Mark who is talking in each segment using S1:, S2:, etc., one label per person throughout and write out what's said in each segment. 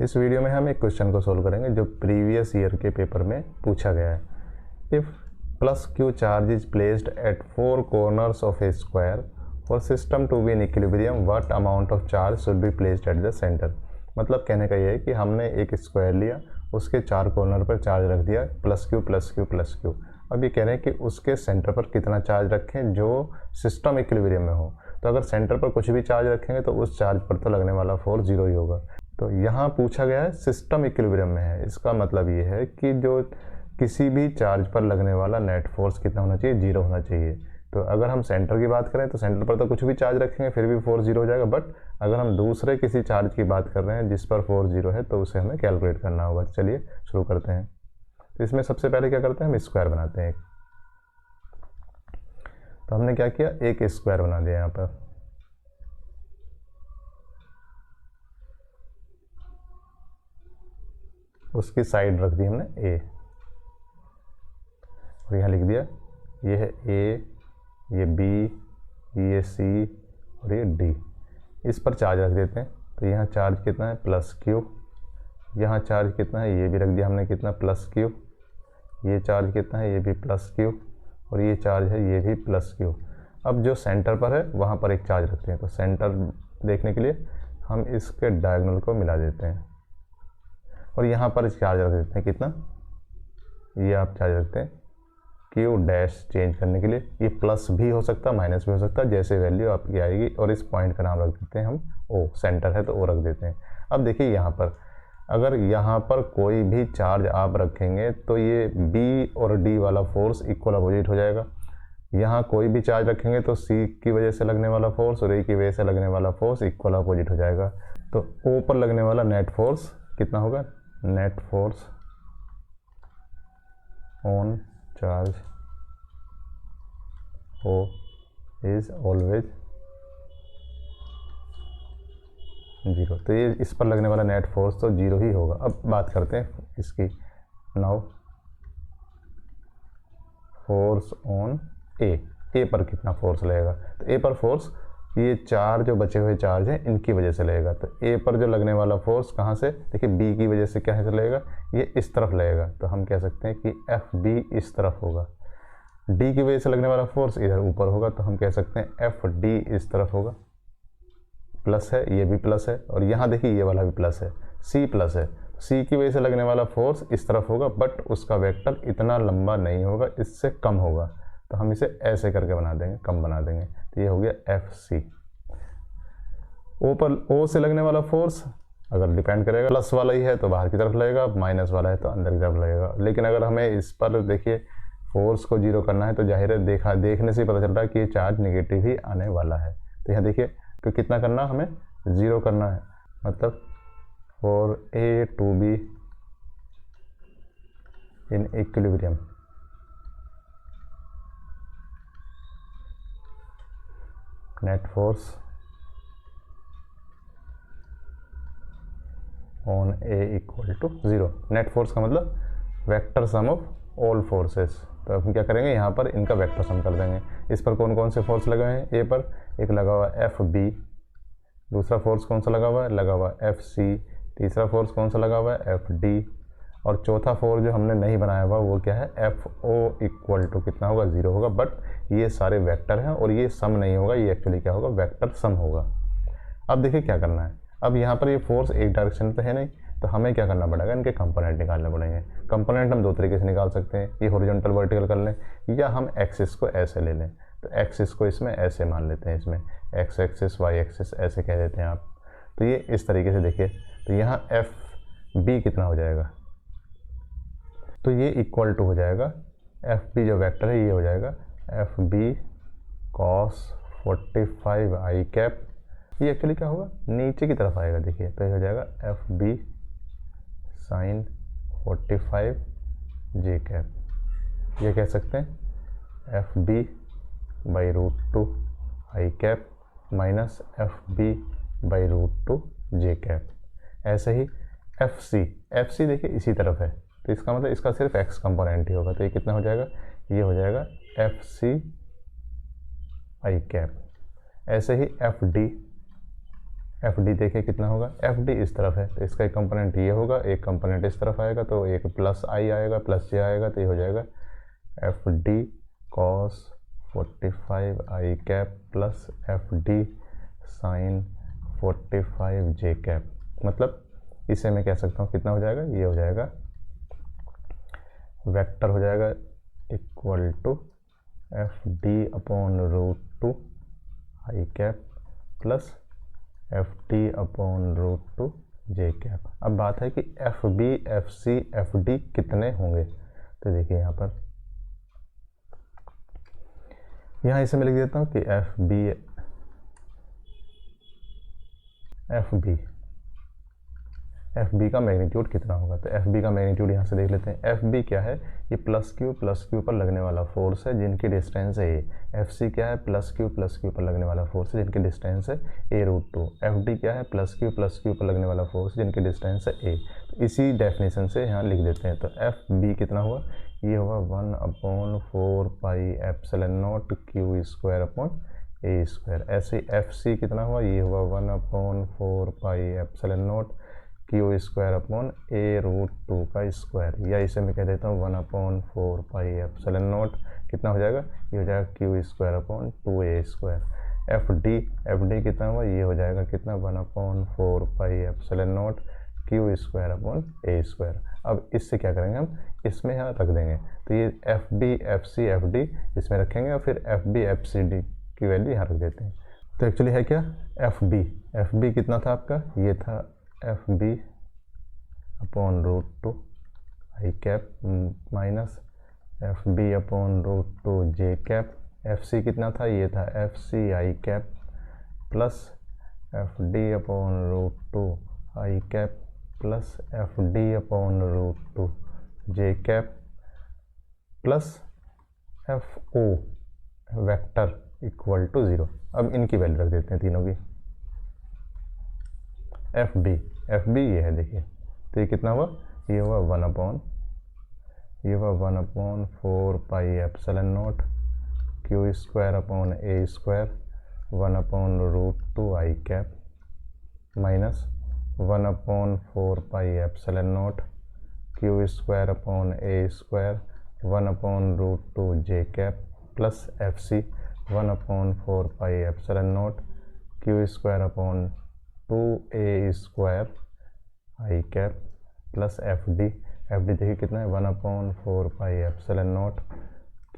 S1: इस वीडियो में हम एक क्वेश्चन को सोल्व करेंगे जो प्रीवियस ईयर के पेपर में पूछा गया है। If plus Q charge is placed at 4 corners of a square for system to be in equilibrium what amount of charge should be placed at the centre. मतलब कहने का ये है कि हमने एक स्क्वायर लिया, उसके 4 कॉर्नर पर चार्ज रख दिया plus Q plus Q plus Q. अब ये कह रहे हैं कि उसके सेंटर पर कितना चार्ज रखें जो सिस्टम इक्विलिब्रियम में हो। तो अगर सेंटर पर कुछ भी चार्ज रखेंगे तो उस चार्ज पर तो लगने वाला फोर्स जीरो ही होगा। तो यहाँ पूछा गया है सिस्टम इक्विलिब्रियम में है। इसका मतलब ये है कि जो किसी भी चार्ज पर लगने वाला नेट फोर्स कितना होना चाहिए, जीरो होना चाहिए। तो अगर हम सेंटर की बात करें तो सेंटर पर तो कुछ भी चार्ज रखेंगे फिर भी फोर्स जीरो हो जाएगा, बट अगर हम दूसरे किसी चार्ज की बात कर रहे हैं जिस पर फोर्स जीरो है तो उसे हमें कैलकुलेट करना होगा। चलिए शुरू करते हैं। तो इसमें सबसे पहले क्या करते हैं, हम स्क्वायर बनाते हैं। तो हमने क्या किया, एक स्क्वायर बना दिया यहाँ पर। उसकी साइड रख दी हमने ए और यहाँ लिख दिया ये है ए, ये बी, ये सी और ये डी। इस पर चार्ज रख देते हैं। तो यहाँ चार्ज कितना है, प्लस क्यू। यहाँ चार्ज कितना है, ये भी रख दिया हमने कितना, प्लस क्यू। ये चार्ज कितना है, ये भी प्लस क्यू। और ये चार्ज है, ये भी प्लस क्यू। अब जो सेंटर पर है वहाँ पर एक चार्ज रखते हैं। तो सेंटर देखने के लिए हम इसके डायगोनल को मिला देते हैं और यहाँ पर चार्ज रख देते हैं कितना, ये आप चार्ज रखते हैं क्यू डैश चेंज करने के लिए। ये प्लस भी हो सकता है, माइनस भी हो सकता है, जैसे वैल्यू आपकी आएगी। और इस पॉइंट का नाम रख देते हैं हम ओ, सेंटर है तो ओ रख देते हैं। अब देखिए यहाँ पर अगर यहाँ पर कोई भी चार्ज आप रखेंगे तो ये बी और डी वाला फोर्स इक्वल अपोजिट हो जाएगा। यहाँ कोई भी चार्ज रखेंगे तो सी की वजह से लगने वाला फोर्स और ए की वजह से लगने वाला फोर्स इक्वल अपोजिट हो जाएगा। तो ओ पर लगने वाला नेट फोर्स कितना होगा, net force on charge O is always zero. तो ये इस पर लगने वाला नेट फोर्स तो जीरो ही होगा। अब बात करते हैं इसकी। नाउ फोर्स ऑन ए पर कितना फोर्स लगेगा। तो ए पर फोर्स ये चार जो बचे हुए चार्ज हैं इनकी वजह से लगेगा। तो ए पर जो लगने वाला फोर्स कहाँ से, देखिए बी की वजह से क्या से लगेगा, ये इस तरफ लगेगा। तो हम कह सकते हैं कि एफ बी इस तरफ होगा। डी की वजह से लगने वाला फोर्स इधर ऊपर होगा। तो हम कह सकते हैं एफ डी इस तरफ होगा। प्लस है, ये भी प्लस है और यहाँ देखिए ये वाला भी प्लस है, सी प्लस है। सी की वजह से लगने वाला फोर्स इस तरफ होगा, बट उसका वेक्टर इतना लंबा नहीं होगा, इससे कम होगा। तो हम इसे ऐसे करके बना देंगे, कम बना देंगे। तो ये हो गया एफ सी। ओ पर ओ से लगने वाला फोर्स अगर डिपेंड करेगा, प्लस वाला ही है तो बाहर की तरफ लगेगा, माइनस वाला है तो अंदर की तरफ लगेगा। लेकिन अगर हमें इस पर देखिए फोर्स को जीरो करना है तो जाहिर है देखने से पता चल रहा है कि ये चार्ज निगेटिव ही आने वाला है। तो यहाँ देखिए तो कितना करना, हमें ज़ीरो करना है। मतलब for A to be in equilibrium net force on A equal to zero. Net force का मतलब vector sum of all forces. तो हम क्या करेंगे, यहाँ पर इनका वेक्टर सम कर देंगे। इस पर कौन कौन से फोर्स लगे हैं, ए पर एक लगा हुआ है एफ बी, दूसरा फोर्स कौन सा लगा हुआ है, लगा हुआ है एफ सी, तीसरा फोर्स कौन सा लगा हुआ है एफ डी, और चौथा फोर्स जो हमने नहीं बनाया हुआ वो क्या है, एफ ओ इक्वल टू कितना होगा, ज़ीरो होगा। बट ये सारे वेक्टर हैं और ये सम नहीं होगा, ये एक्चुअली क्या होगा, वेक्टर सम होगा। अब देखिए क्या करना है। अब यहाँ पर ये फोर्स एक डायरेक्शन पे है नहीं, तो हमें क्या करना पड़ेगा, इनके कंपोनेंट निकालने पड़ेंगे। कंपोनेंट हम दो तरीके से निकाल सकते हैं, ये हॉरिजॉन्टल वर्टिकल कर लें या हम एक्सिस को ऐसे ले लें। तो एक्सिस को इसमें ऐसे मान लेते हैं, इसमें एक्स एक्सिस वाई एक्सिस ऐसे कह देते हैं आप। तो ये इस तरीके से देखिए। तो यहाँ एफ बी कितना हो जाएगा, तो ये इक्वल टू हो जाएगा एफ बी जो वेक्टर है ये हो जाएगा F B cos 45 I cap. ये एक्चुअली क्या होगा, नीचे की तरफ आएगा देखिए। तो ये हो जाएगा F B sine 45 J cap. ये कह सकते हैं F B by root two I cap minus F B by root two J cap. ऐसे ही एफ सी देखिए इसी तरफ है, तो इसका मतलब इसका सिर्फ एक्स कंपोनेंट ही होगा। तो ये कितना हो जाएगा, ये हो जाएगा एफ सी आई कैप। ऐसे ही एफ डी एफ डी देखें कितना होगा, एफ डी इस तरफ है तो इसका एक कंपोनेंट ये होगा, एक कंपोनेंट इस तरफ आएगा तो एक प्लस आई आएगा, प्लस जे आएगा, तो ये हो जाएगा F D cos 45 I cap plus F D sine 45 J cap. मतलब इसे मैं कह सकता हूँ कितना हो जाएगा, ये हो जाएगा वेक्टर हो जाएगा equal to F D upon root two I cap plus F D upon root two J cap. अब बात है कि F B F C F D कितने होंगे, तो देखिए यहाँ पर, यहाँ इसे मैं लिख देता हूँ कि एफ बी का मैग्नीट्यूड कितना होगा। तो एफ बी का मैग्नीट्यूड यहाँ से देख लेते हैं। एफ बी क्या है, ये प्लस क्यू पर लगने वाला फोर्स है जिनकी डिस्टेंस है ए। एफ सी क्या है, प्लस क्यू पर लगने वाला फोर्स है जिनकी डिस्टेंस है ए रूट टू। एफ डी क्या है, प्लस क्यू पर लगने वाला फोर्स जिनकी डिस्टेंस है ए। तो इसी डेफिनेशन से यहाँ लिख देते हैं। तो एफ बी कितना हुआ, ये हुआ 1/4 pi epsilon naught Q square upon A square. ऐसे ही एफ सी कितना हुआ, ये हुआ 1/4 pi epsilon naught Q square upon A root two का स्क्वायर, या इसे मैं कह देता हूँ 1/4 पाई एप्सिलॉन नॉट कितना हो जाएगा, ये हो जाएगा Q square upon 2a square. F D कितना हुआ, ये हो जाएगा कितना 1/4 pi epsilon naught Q square upon A square. अब इससे क्या करेंगे हम, इसमें यहाँ रख देंगे। तो ये F B F C F D इसमें रखेंगे और फिर F B F C D की वैल्यू यहाँ रख देते हैं। तो एक्चुअली है क्या, एफ बी कितना था आपका, ये था F B upon root two I cap minus F B upon root two J cap. F C कितना था, ये था F C I cap plus F D upon root two I cap plus F D upon root two J cap plus F O vector equal to 0। अब इनकी value रख देते हैं तीनों की। एफ बी ये है, देखिए तो ये कितना हुआ, ये हुआ 1/4 pi epsilon naught Q square upon A square 1/रूट I cap minus 1/4 pi epsilon naught Q square upon A square 1/रूट J cap plus F C 1/4 pi epsilon naught Q square upon 2a square I cap plus F D देखिए कितना है 1/4 pi epsilon naught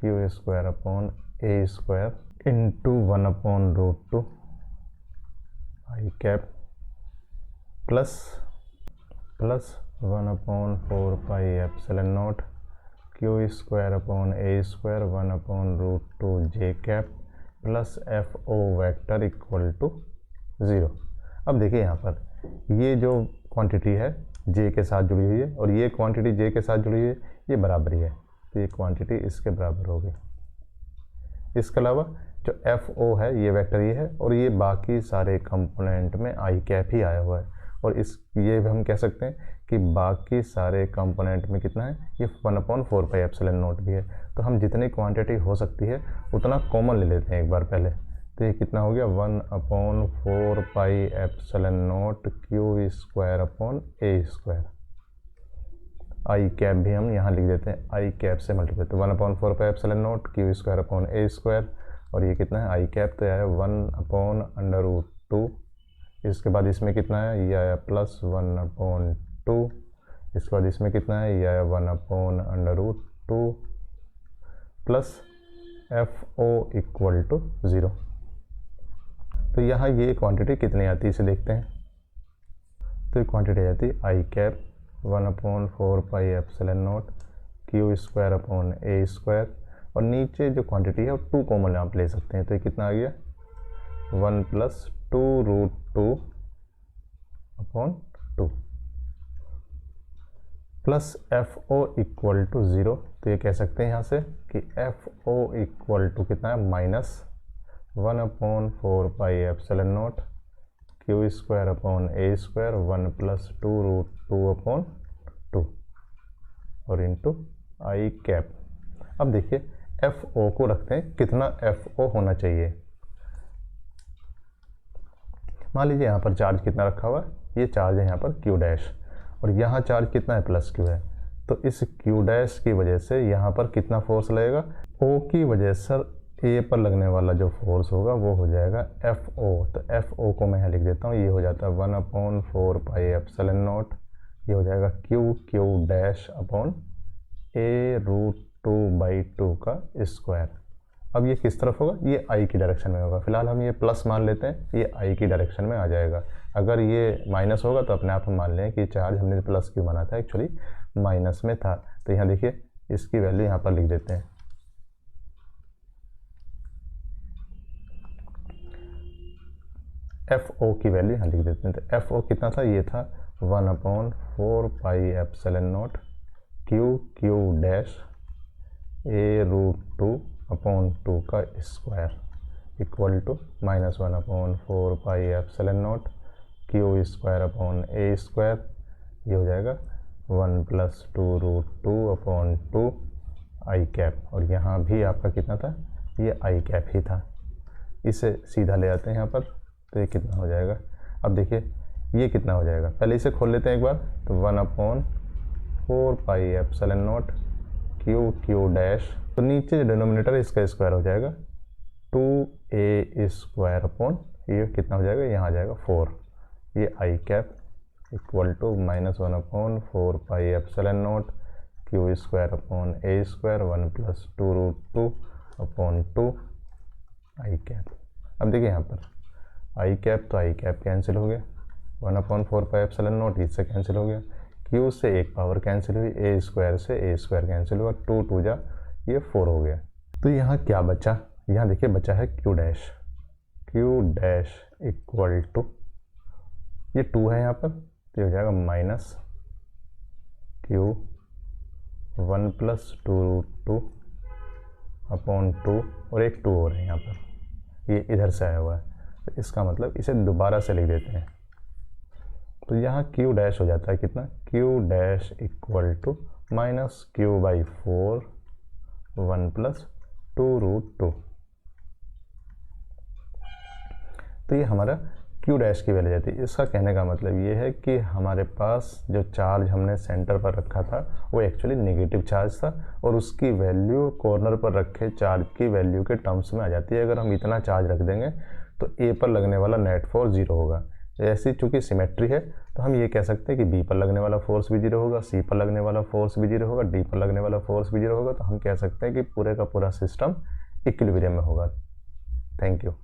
S1: Q square upon A square into 1/रूट I cap plus 1/4 pi epsilon naught Q square upon A square 1/रूट J cap plus F O vector equal to 0। अब देखिए यहाँ पर ये जो क्वांटिटी है जे के साथ जुड़ी हुई है और ये क्वांटिटी जे के साथ जुड़ी हुई है, ये बराबरी है, तो ये क्वांटिटी इसके बराबर होगी। इसके अलावा जो एफ ओ है ये वेक्टर ये है और ये बाकी सारे कंपोनेंट में आई कैप ही आया हुआ है। और ये हम कह सकते हैं कि बाकी सारे कंपोनेंट में कितना है, ये 1/4 पाई एप्सिलॉन नॉट भी है। तो हम जितनी क्वांटिटी हो सकती है उतना कॉमन ले लेते हैं एक बार पहले। तो ये कितना हो गया 1/4 pi epsilon naught Q square upon A square. I cap भी हम यहाँ लिख देते हैं, आई कैप से मल्टीप्लाई, तो 1/4 pi epsilon naught Q square upon A square और ये कितना है आई कैप, तो आया 1/√2। इसके बाद इसमें कितना है, ये आया प्लस 1/2। इसके बाद इसमें कितना है, ये आया 1/√2 plus F O equal to 0। तो यहाँ ये क्वांटिटी कितनी आती है इसे देखते हैं। तो ये क्वांटिटी आती है I cap 1/4 pi epsilon naught Q square upon A square और नीचे जो क्वांटिटी है वो 2 कॉमन आप ले सकते हैं। तो ये कितना आ गया 1 + 2√2 अपॉन 2 plus F O equal to 0। तो ये कह सकते हैं यहाँ से कि एफ ओ इक्वल टू कितना है -1/4 pi epsilon naught Q square upon A square 1 + 2√2 अपॉन 2 और इंटू आई कैप। अब देखिए एफ ओ को रखते हैं, कितना एफ ओ होना चाहिए। मान लीजिए यहाँ पर चार्ज कितना रखा हुआ है, ये चार्ज है यहाँ पर क्यू डैश, और यहाँ चार्ज कितना है, प्लस क्यू है। तो इस क्यू डैश की वजह से यहाँ पर कितना फोर्स लगेगा, ओ की वजह से ए पर लगने वाला जो फोर्स होगा वो हो जाएगा एफ ओ। तो एफ ओ को मैं यहाँ लिख देता हूँ, ये हो जाता है 1/4 पाई एप्सिलॉन नॉट, ये हो जाएगा क्यू डैश अपॉन a√2/2 का स्क्वायर। अब ये किस तरफ होगा, ये आई की डायरेक्शन में होगा। फिलहाल हम ये प्लस मान लेते हैं, ये आई की डायरेक्शन में आ जाएगा। अगर ये माइनस होगा तो अपने आप हम मान लें कि चार्ज हमने प्लस क्यू माना था, एक्चुअली माइनस में था। तो यहाँ देखिए इसकी वैल्यू यहाँ पर लिख देते हैं, एफ ओ की वैल्यू यहाँ लिख देते हैं। तो एफ ओ कितना था, ये था 1/4 pi epsilon naught Q dash a√2/2 का square equal to -1/4 pi epsilon naught Q square upon A square, ये हो जाएगा 1 + 2√2/2 आई कैप। और यहाँ भी आपका कितना था, ये आई कैप ही था। इसे सीधा ले आते हैं यहाँ पर, तो ये कितना हो जाएगा। अब देखिए ये कितना हो जाएगा, पहले इसे खोल लेते हैं एक बार। तो 1/4 pi epsilon naught Q dash, तो नीचे जो डिनोमिनेटर है इसका स्क्वायर हो जाएगा 2a स्क्वायर अपॉन ये कितना हो जाएगा, यहाँ आ जाएगा 4, ये I cap equal to -1/4 pi epsilon naught Q square upon A square 1 + 2√2/2 I cap. अब देखिए यहाँ पर आई कैप तो आई कैप कैंसिल हो गया, 1/4 पाई एप्सिलॉन नॉट इससे कैंसिल हो गया, क्यू से एक पावर कैंसिल हुई, ए स्क्वायर से ए स्क्वायर कैंसिल हुआ, 2 2 जा ये 4 हो गया। तो यहाँ क्या बचा, यहाँ देखिए बचा है क्यू डैश इक्वल टू, ये 2 है यहाँ पर, तो ये हो जाएगा माइनस क्यू 1 + 2√2/2 और एक 2 और है यहाँ पर, ये इधर से आया हुआ है। तो इसका मतलब इसे दोबारा से लिख देते हैं। तो यहाँ क्यू डैश हो जाता है कितना, Q dash equal to -q/4 1 + 2√2। तो ये हमारा क्यू डैश की वैल्यू जाती है। इसका कहने का मतलब ये है कि हमारे पास जो चार्ज हमने सेंटर पर रखा था वो एक्चुअली नेगेटिव चार्ज था, और उसकी वैल्यू कॉर्नर पर रखे चार्ज की वैल्यू के टर्म्स में आ जाती है। अगर हम इतना चार्ज रख देंगे तो ए पर लगने वाला नेट फोर्स 0 होगा। ऐसी चूँकि सिमेट्री है तो हम ये कह सकते हैं कि बी पर लगने वाला फोर्स भी 0 होगा, सी पर लगने वाला फोर्स भी 0 होगा, डी पर लगने वाला फोर्स भी 0 होगा। तो हम कह सकते हैं कि पूरे का पूरा सिस्टम इक्विलिब्रियम में होगा। Thank you.